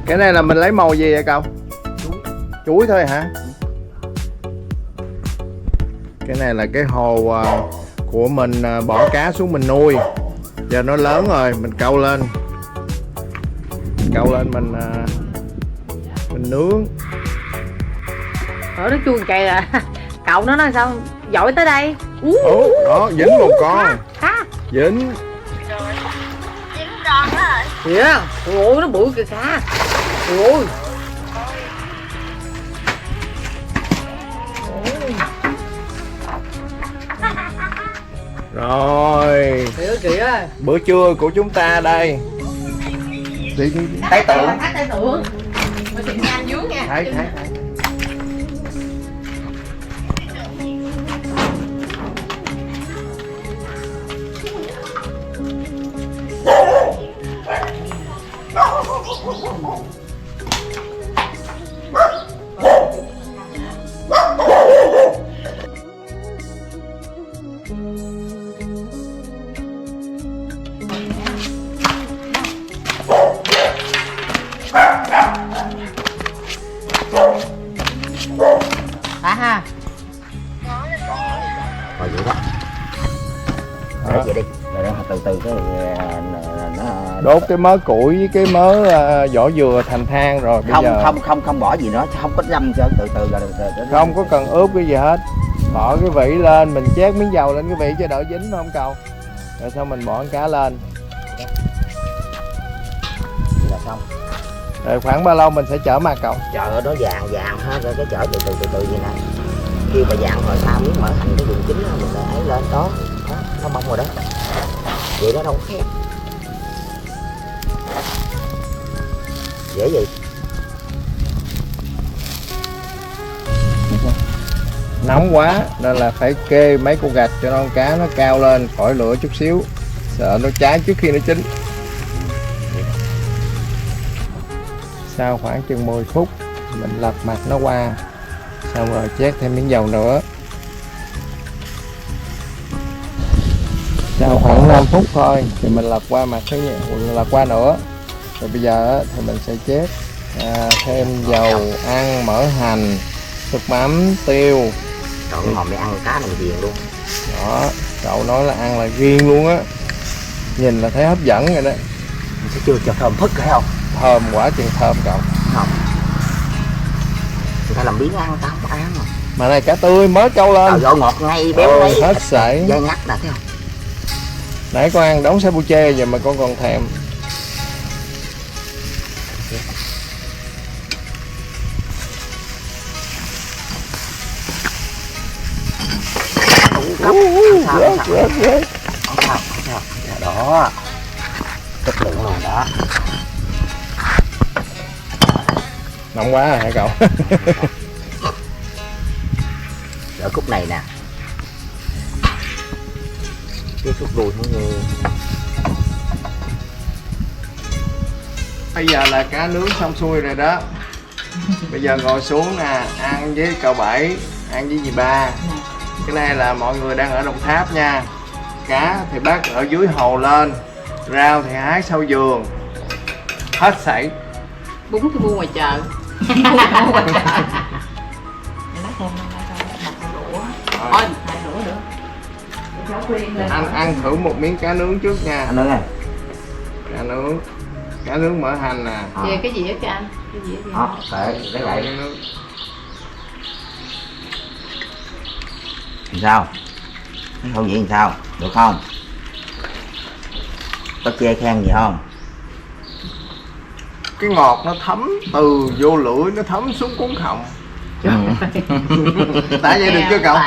Cái này là mình lấy màu gì vậy cậu? Chuối thôi hả? Cái này là cái hồ của mình bỏ cá xuống mình nuôi. Giờ nó lớn rồi, mình câu lên. Mình nướng. Ở nó chua cay à. Cậu nó nói sao giỏi tới đây. Đó, dính một con. Dính. Dính con đó rồi. Kìa, ôi nó bự kìa cá. Ôi. Rồi. Kìa. Bữa trưa của chúng ta đây. Đi. Tay tượng. Tay tượng. Mà xịn nhanh dướng nha. Thấy. Ha. Rồi vậy đó. Đấy vậy đi. Rồi đó từ từ cái nó Đốt cái mớ củi với cái mớ vỏ dừa thành than rồi bây giờ không bỏ gì nữa, không có dăm cho từ từ rồi không có cần ướp cái gì hết. Bỏ cái vỉ lên, mình chét miếng dầu lên cái vỉ cho đỡ dính không cậu? Rồi sau mình bỏ con cá lên. Vậy là xong. Rồi khoảng bao lâu mình sẽ chở mặt cậu? Chợ đó vàng hết rồi cái chợ từ từ vậy nè. Khi mà vàng rồi sao miếng mỡ hành cái vùng chính đó, mình lại ấy lên đó, nó bông rồi đó. Vậy đó đâu khác. Dễ gì? Nóng quá nên là phải kê mấy con gạch cho con cá nó cao lên khỏi lửa chút xíu, sợ nó cháy trước khi nó chín. Sau khoảng chừng 10 phút mình lật mặt nó qua, xong rồi chét thêm miếng dầu nữa. Sau khoảng 5 phút thôi thì mình lật qua mặt thứ nhì, lật qua nữa. Rồi bây giờ thì mình sẽ chét thêm dầu ăn, mỡ hành, nước mắm, tiêu. Trời ngồi mới ăn cá này ghiền luôn. Đó, cậu nói là ăn là ghiền luôn á. Nhìn là thấy hấp dẫn rồi đó. Mình sẽ chưa cho thơm phức phải không? Thơm quá chừng thơm cậu. Không. Người ta làm biến ăn tao không ăn mà. Mà này cá tươi mới câu lên. Trời ngọt ngay béo đấy. Hết sảy. Dai ngắt nè thấy không? Nãy con ăn đống cebuche giờ mà con còn thèm. Rớt. Không sao. Đó. Chất lượng luôn đó. Nóng quá rồi hả cậu? Ở khúc này nè. Cái khúc đùi mọi người. Bây giờ là cá nướng xong xuôi rồi đó. Bây giờ ngồi xuống nè, ăn với cậu Bảy, ăn với dì Ba. Cái này là mọi người đang ở Đồng Tháp nha. Cá thì bắt ở dưới hồ lên, rau thì hái sau vườn. Hết sảy. Bún thì mua ngoài chợ. Ăn thử một miếng cá nướng trước nha. Anh ơi. Cá nướng mỡ hành nè. Về cái gì á cho anh? Cái gì á? Đó, để lại. Sao? Cái khẩu vị làm sao? Được không? Có chê khen gì không? Cái ngọt nó thấm từ vô lưỡi, nó thấm xuống cuống họng. Đã vậy được chưa cậu?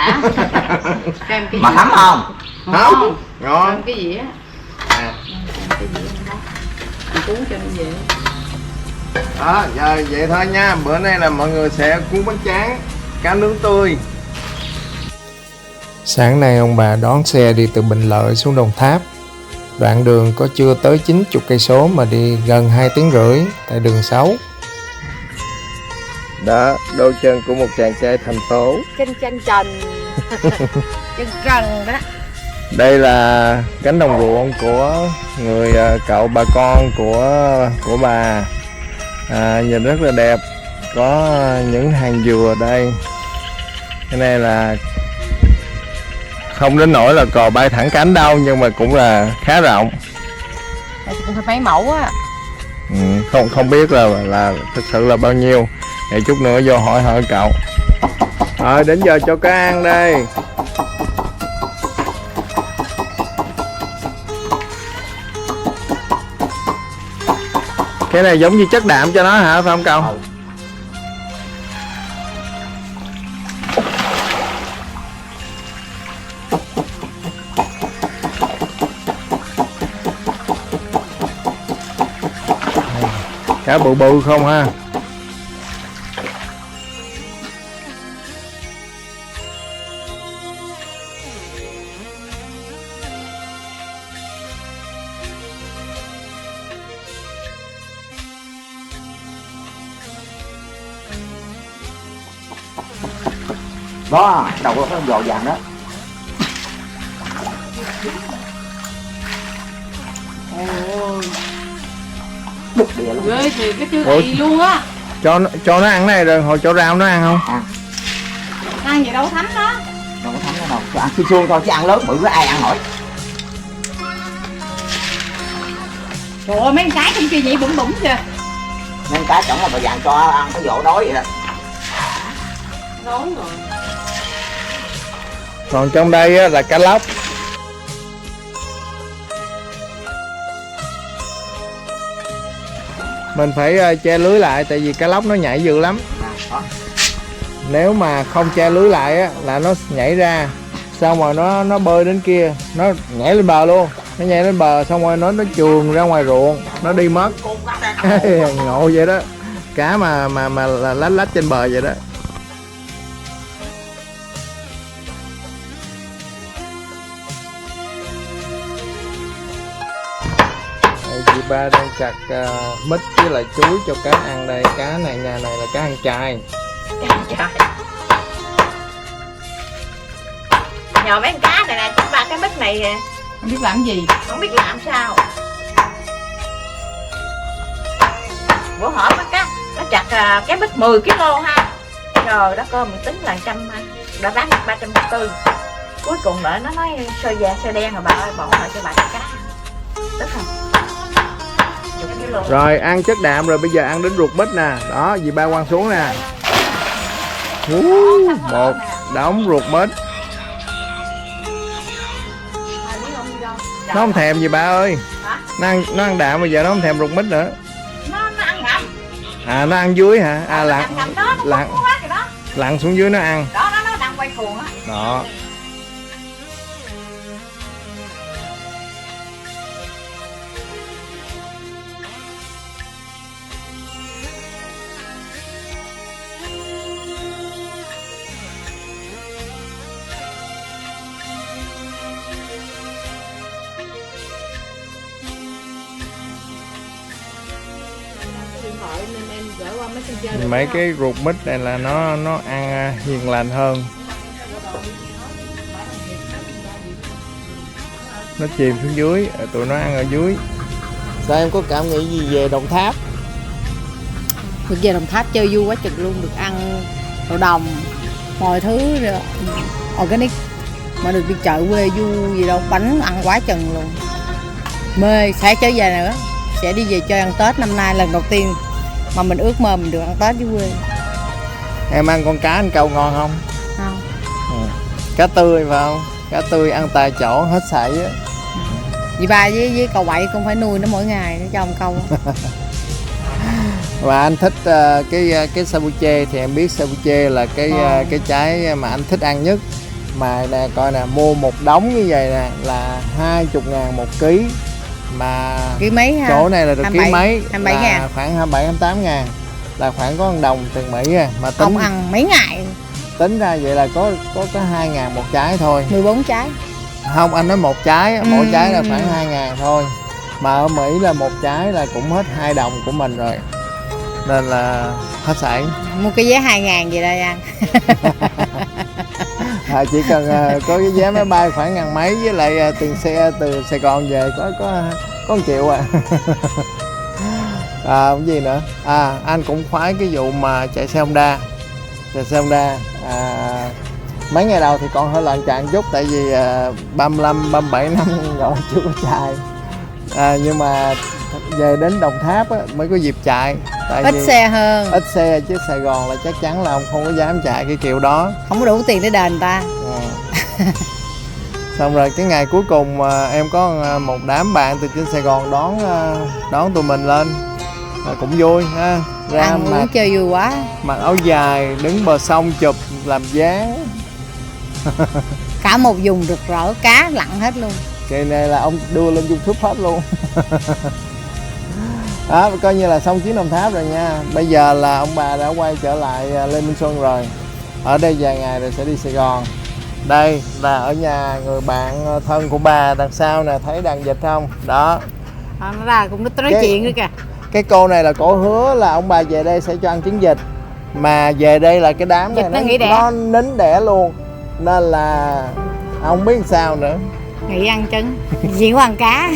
Mà thấm không? Thấm. Ngon. Cái gì á? Cái gì á? Cuốn cho nó dễ. Đó, giờ vậy thôi nha. Bữa nay là mọi người sẽ cuốn bánh tráng, cá nướng tươi. Sáng nay ông bà đón xe đi từ Bình Lợi xuống Đồng Tháp. Đoạn đường có chưa tới 90 cây số mà đi gần 2 tiếng rưỡi tại đường xấu. Đó, đôi chân của một chàng trai thành phố. Chân chân gần đó. Đây là cánh đồng ruộng của người cậu bà con của bà. Nhìn rất là đẹp, có những hàng dừa đây. Cái này là không đến nỗi là cò bay thẳng cánh đâu, nhưng mà cũng là khá rộng. Cũng phải mấy mẫu á. Không biết là thực sự là bao nhiêu. Để chút nữa vô hỏi cậu. Rồi đến giờ cho cá ăn đây. Cái này giống như chất đạm cho nó hả, phải không cậu? Cá bự bự không ha? Đó, đầu có con giò vàng đó. Đục địa luôn. Ghê thì cái chứ này luôn á. Cho nó ăn này rồi hồi cho rau nó ăn không? Ăn gì đâu thấm đó. Đâu có thấm nó đâu. Cho ăn xương xương thôi chứ ăn lớn bự có ai ăn nổi. Trời ơi mấy con cái trong kia vậy bụng bụng kìa. Nên cá chổng là bà vàng cho ăn cái vỗ đói vậy đó. Đói rồi. Còn trong đây á, là cá lóc. Mình phải che lưới lại tại vì cá lóc nó nhảy dữ lắm. Nếu mà không che lưới lại á, là nó nhảy ra, xong rồi nó bơi đến kia, nó nhảy lên bờ luôn. Nó nhảy lên bờ xong rồi nó chuồn ra ngoài ruộng, nó đi mất. Ngộ vậy đó. Cá mà là lách lách trên bờ vậy đó. Chị ba đang chặt mít với lại chuối cho cá ăn đây. Cá này nhà này là cá ăn chay. Nhờ mấy con cá này nè, ba cái mít này Không biết làm gì. không biết làm sao. Bữa hổm nó chặt cái mít 10 kg ha. Trời đất ơi, mình tính là 100, đã bán được 340. Cuối cùng đợi nó nói sơ vàng sơ đen rồi bà ơi, bỏ lại cho bà cái cá. Tức không? Rồi ăn chất đạm rồi, bây giờ ăn đến ruột mít nè. Đó, dì ba quăng xuống nè. Một đống ruột mít. Nó không thèm gì ba ơi. Nó ăn đạm bây giờ nó không thèm ruột mít nữa. Nó ăn ngậm. Nó ăn dưới hả? Lặn xuống dưới nó ăn. Đó, nó đang quay cuồng á. Đó. Mấy cái ruột mít này là nó ăn hiền lành hơn. Nó chìm xuống dưới, tụi nó ăn ở dưới. Sao em có cảm nghĩ gì về Đồng Tháp? Được về Đồng Tháp chơi vui quá chừng luôn, được ăn đồ đồng, mọi thứ rồi, organic. Mà được đi chợ quê vui gì đâu, bánh ăn quá chừng luôn. Mê, sẽ trở về nữa, sẽ đi về chơi ăn Tết năm nay lần đầu tiên mà mình ước mơ mình được ăn Tết dưới quê. Em ăn con cá anh câu ngon không? Không. Cá tươi phải không? Cá tươi ăn tại chỗ hết sảy á. Dì ba với cậu Bảy cũng phải nuôi nó mỗi ngày để cho ông câu. Và anh thích cái sabuche thì em biết sabuche là cái trái mà anh thích ăn nhất. Mà nè coi nè, mua một đống như vậy nè là 20.000 một ký. Mà ký mấy ha? Chỗ này là được ký mấy? 27 ngàn. Khoảng 27-28 ngàn. Là khoảng có 1 đồng tiền Mỹ à. Mà tính, ông ăn mấy ngày? Tính ra vậy là có 2.000 một trái thôi. 14 trái. Không, anh nói một trái, mỗi trái là khoảng 2.000 thôi. Mà ở Mỹ là một trái là cũng hết 2 đồng của mình rồi. Nên là hết sảy. Mua cái vé 2.000 gì đây ăn. Chỉ cần có cái vé máy bay khoảng 1.000 mấy với lại tiền xe từ Sài Gòn về có 1 triệu à. Cái gì nữa, anh cũng khoái cái vụ mà chạy xe Honda. Mấy ngày đầu thì còn hơi loạn trạng chút, tại vì 35 37 năm rồi chưa có chạy. Nhưng mà về đến Đồng Tháp á, mới có dịp chạy, tại Ít vì xe hơn, ít xe, chứ Sài Gòn là chắc chắn là ông không có dám chạy cái kiểu đó. không có đủ tiền để đền người ta. Xong rồi cái ngày cuối cùng em có một đám bạn từ trên Sài Gòn đón tụi mình lên, cũng vui ha. Ra Ăn uống chơi vui quá. mặc áo dài đứng bờ sông chụp làm dáng. Cả một vùng rực rỡ, cá lặn hết luôn. Kỳ này là ông đưa lên YouTube hết luôn. Đó, coi như là xong chuyến Đồng Tháp rồi nha. Bây giờ là ông bà đã quay trở lại Lê Minh Xuân rồi. Ở đây vài ngày rồi sẽ đi Sài Gòn. Đây là ở nhà người bạn thân của bà đằng sau nè, thấy đàn vịt không? Đó. Nó ra cũng nói chuyện nữa kìa. Cái cô này là cổ hứa là ông bà về đây sẽ cho ăn trứng vịt. Mà về đây là cái đám Vịt này nó nín đẻ luôn. Nên là không biết sao nữa. Nghĩ ăn trứng, chỉ có ăn cá.